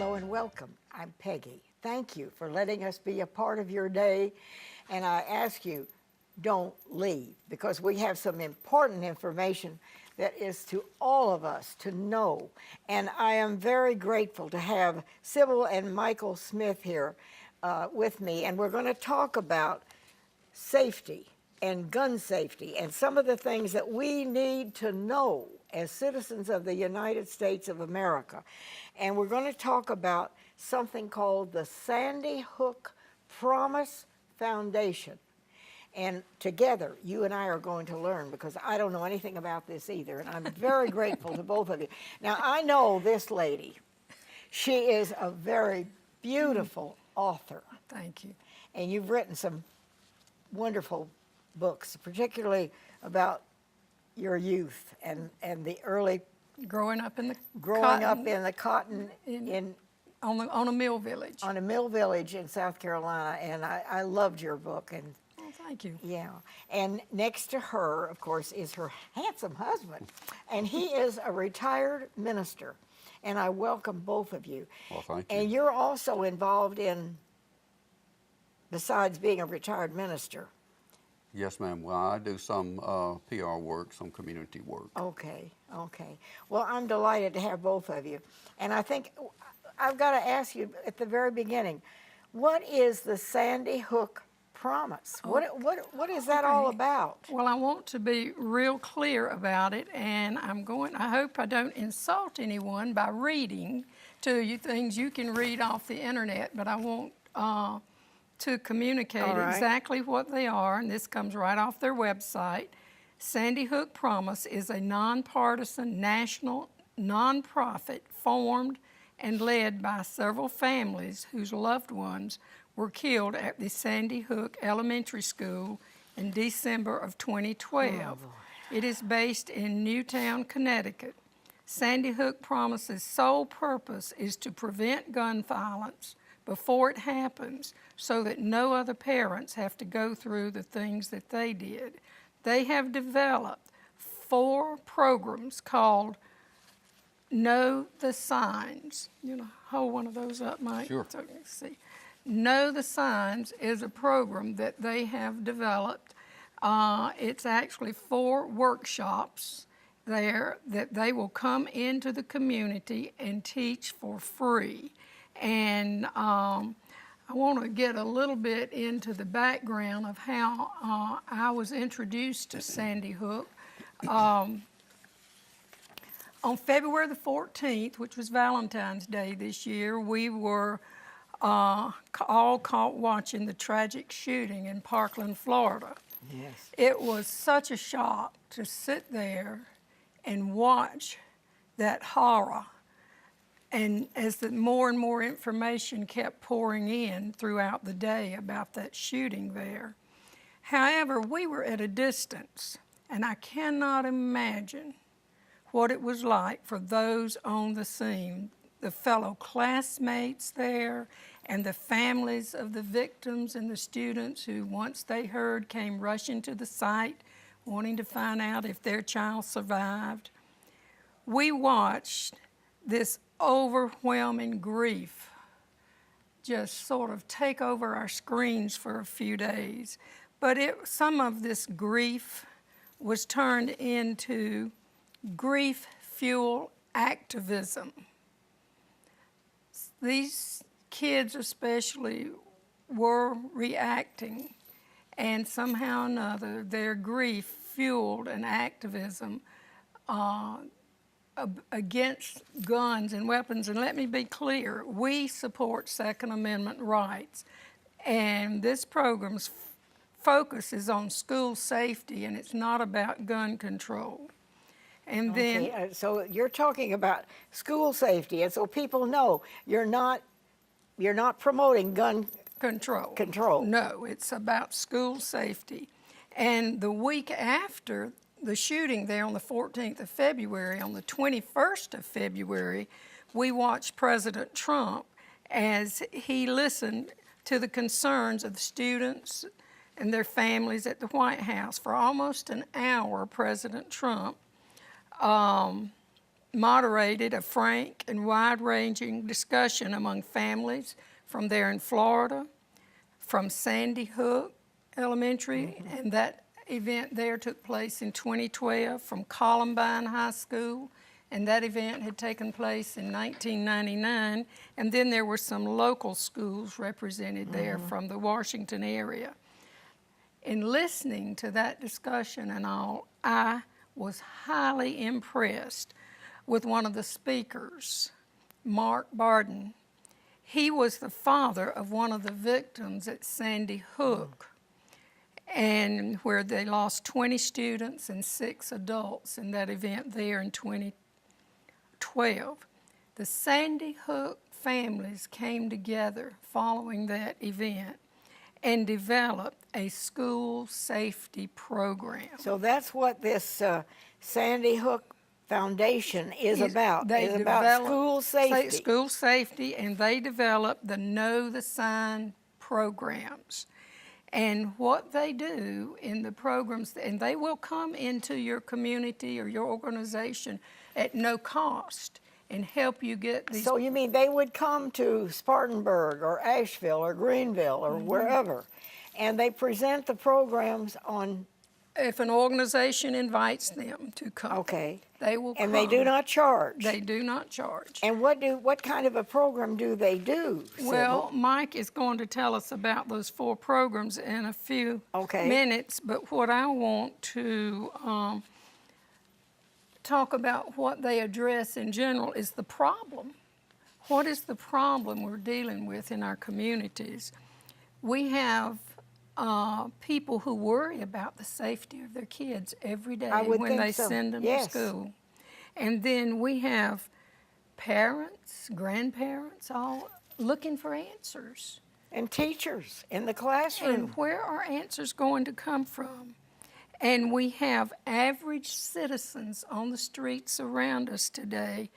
Hello and welcome. I'm Peggy. Thank you for letting us be a part of your day. And I ask you, don't leave, because we have some important information that is to all of us to know. And I am very grateful to have Sybil and Michael Smith here with me. And we're going to talk about safety and gun safety and some of the things that we need to know as citizens of the United States of America. And we're going to talk about something called the Sandy Hook Promise Foundation. And together, you and I are going to learn, because I don't know anything about this either, and I'm very grateful to both of you. Now, I know this lady. She is a very beautiful author. Thank you. And you've written some wonderful books, particularly about your youth and the early Growing up in the cotton on a mill village. On a mill village in South Carolina, and I loved your book. And well, thank you. yeah, and next to her, of course, is her handsome husband, and he is a retired minister. And I welcome both of you. Well, thank you. And you're also involved in, besides being a retired minister. Yes, ma'am. Well, I do some PR work, some community work. Okay, okay. Well, I'm delighted to have both of you. And I think I've got to ask you at the very beginning, what is the Sandy Hook Promise? What is that all about? Well, I want to be real clear about it, and I hope I don't insult anyone by reading to you things you can read off the internet, but I want to communicate exactly what they are, and this comes right off their website. Sandy Hook Promise is a nonpartisan national nonprofit formed and led by several families whose loved ones were killed at the Sandy Hook Elementary School in December of 2012. It is based in Newtown, Connecticut. Sandy Hook Promise's sole purpose is to prevent gun violence before it happens, so that no other parents have to go through the things that they did. They have developed 4 programs called Know the Signs. You know, hold one of those up, Mike. Sure. So you can see. Know the Signs is a program that they have developed. It's actually 4 workshops there that they will come into the community and teach for free. And I want to get a little bit into the background of how I was introduced to Sandy Hook. On February the 14th, which was Valentine's Day this year, we were all caught watching the tragic shooting in Parkland, Florida. Yes. It was such a shock to sit there and watch that horror. And as more and more information kept pouring in throughout the day about that shooting there. However, we were at a distance, and I cannot imagine what it was like for those on the scene, the fellow classmates there, and the families of the victims and the students who, once they heard, came rushing to the site, wanting to find out if their child survived. We watched this overwhelming grief just sort of take over our screens for a few days. But some of this grief was turned into grief-fueled activism. These kids especially were reacting, and somehow or another their grief fueled an activism against guns and weapons. And let me be clear, we support Second Amendment rights, and this program's focus is on school safety, and it's not about gun control. And then, so you're talking about school safety, and so people know you're not promoting gun control. No, it's about school safety. And the week after the shooting there on the 14th of February, on the 21st of February, we watched President Trump as he listened to the concerns of the students and their families at the White House. For almost an hour, President Trump moderated a frank and wide-ranging discussion among families from there in Florida, from Sandy Hook Elementary, and that event there took place in 2012, from Columbine High School, and that event had taken place in 1999, and then there were some local schools represented there from the Washington area. In listening to that discussion and all, I was highly impressed with one of the speakers, Mark Barden. He was the father of one of the victims at Sandy Hook, and where they lost 20 students and 6 adults in that event there in 2012. The Sandy Hook families came together following that event and developed a school safety program. So that's what this Sandy Hook Foundation is about. They It's about develop- school safety. School safety, and they develop the Know the Sign programs. And what they do in the programs, and they will come into your community or your organization at no cost and help you get these. So you mean they would come to Spartanburg or Asheville or Greenville or wherever, and they present the programs on, If an organization invites them to come, okay, they will come. and they do not charge. They do not charge. And what kind of a program do they do, Sybil? Well, Mike is going to tell us about those 4 programs in a few minutes, but what I want to talk about what they address in general is the problem. What is the problem we're dealing with in our communities? We have people who worry about the safety of their kids every day I would when think they so. send them Yes. to school. And then we have parents, grandparents, all looking for answers. And teachers in the classroom. And where are answers going to come from? And we have average citizens on the streets around us today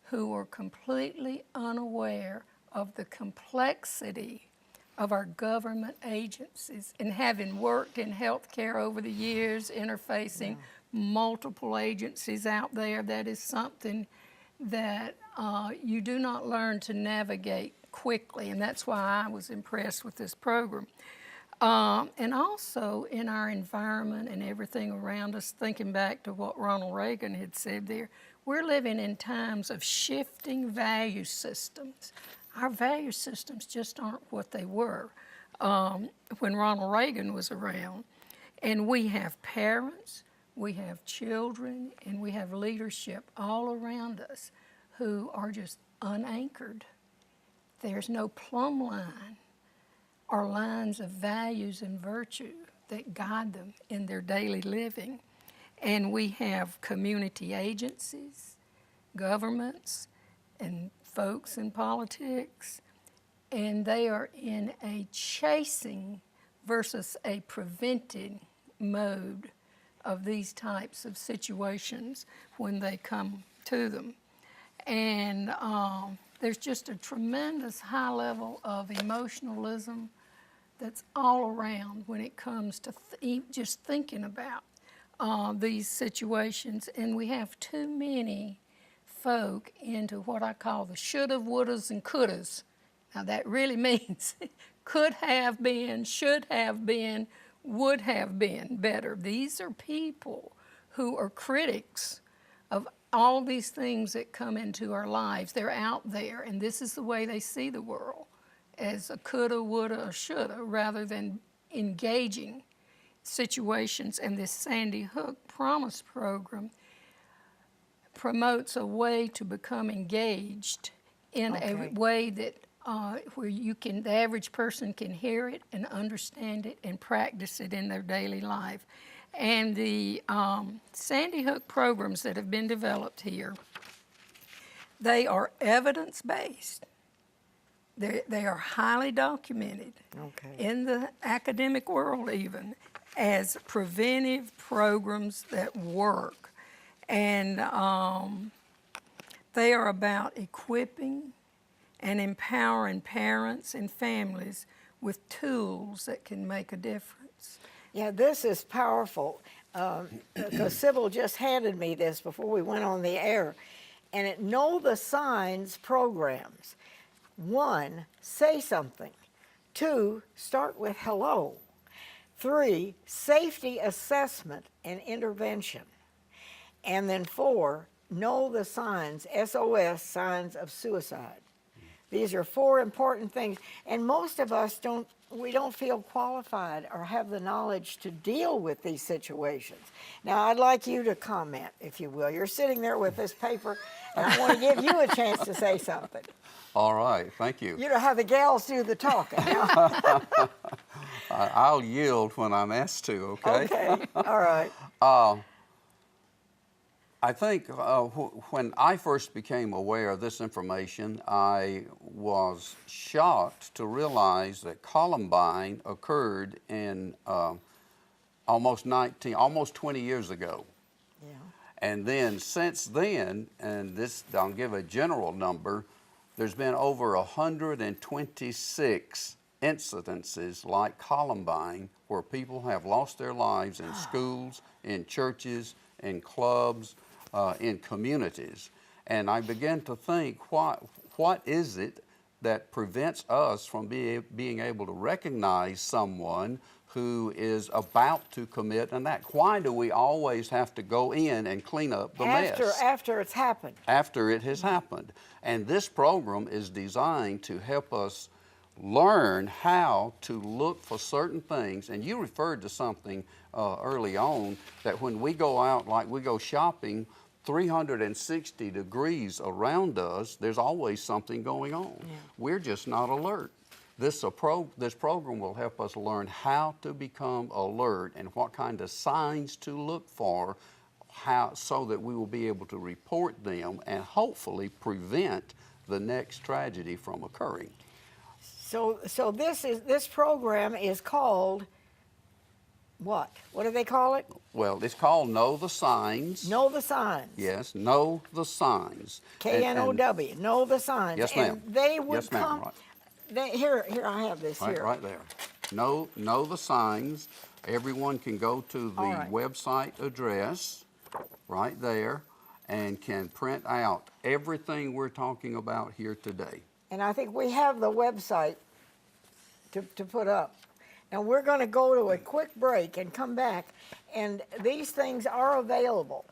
who are completely unaware of the complexity of our government agencies. And having worked in healthcare over the years, interfacing multiple agencies out there, that is something that you do not learn to navigate quickly, and that's why I was impressed with this program. And also in our environment and everything around us, thinking back to what Ronald Reagan had said there, we're living in times of shifting value systems. Our value systems just aren't what they were when Ronald Reagan was around. And we have parents, we have children, and we have leadership all around us who are just unanchored. There's no plumb line or lines of values and virtue that guide them in their daily living. And we have community agencies, governments, and folks in politics, and they are in a chasing versus a preventing mode of these types of situations when they come to them. And there's just a tremendous high level of emotionalism that's all around when it comes to just thinking about these situations. And we have too many folk into what I call the shoulda, wouldas, and couldas. Now that really means could have been, should have been, would have been better. These are people who are critics of all these things that come into our lives. They're out there, and this is the way they see the world, as a coulda, woulda, or shoulda, rather than engaging situations. And this Sandy Hook Promise program promotes a way to become engaged in a way that where the average person can hear it and understand it and practice it in their daily life. And the Sandy Hook programs that have been developed here, they are evidence-based. They are highly documented in the academic world even as preventive programs that work. And they are about equipping and empowering parents and families with tools that can make a difference. Yeah, this is powerful because Sybil just handed me this before we went on the air. And it Know the Signs programs. 1, say something. 2, start with hello. 3, safety assessment and intervention. And then 4, know the signs, SOS, signs of suicide. These are 4 important things, and most of us don't feel qualified or have the knowledge to deal with these situations. Now, I'd like you to comment, if you will. You're sitting there with this paper, and I want to give you a chance to say something. All right, thank you. You know how the gals do the talking. I'll yield when I'm asked to, okay? Okay, all right. I think when I first became aware of this information, I was shocked to realize that Columbine occurred in almost 20 years ago. Yeah. And then since then, and this, I'll give a general number, there's been over 126 incidences like Columbine where people have lost their lives in schools, in churches, in clubs, in communities. And I began to think, what is it that prevents us from being able to recognize someone who is about to commit an act? Why do we always have to go in and clean up the mess? After it's happened. After it has happened. And this program is designed to help us learn how to look for certain things. And you referred to something early on, that when we go out, like we go shopping, 360 degrees around us, there's always something going on. Yeah. We're just not alert. This program will help us learn how to become alert and what kind of signs to look for, so that we will be able to report them and hopefully prevent the next tragedy from occurring. So this program is called what? What do they call it? Well, it's called Know the Signs. Know the Signs. Yes, Know the Signs. KNOW. Know the Signs. Yes, ma'am. And they would yes, ma'am, come. Right. Here I have this Right, here. right there. Know the Signs. Everyone can go to the website address right there and can print out everything we're talking about here today. And I think we have the website to put up. Now we're going to go to a quick break and come back, and these things are available.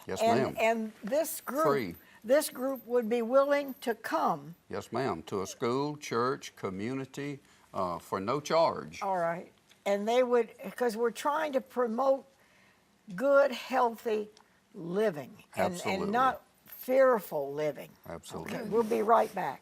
Yes, ma'am. And this group, Free. This group would be willing to come. Yes, ma'am. To a school, church, community, for no charge. All right. And they would, because we're trying to promote good, healthy living. Absolutely. And not fearful living. Absolutely. Okay, we'll be right back.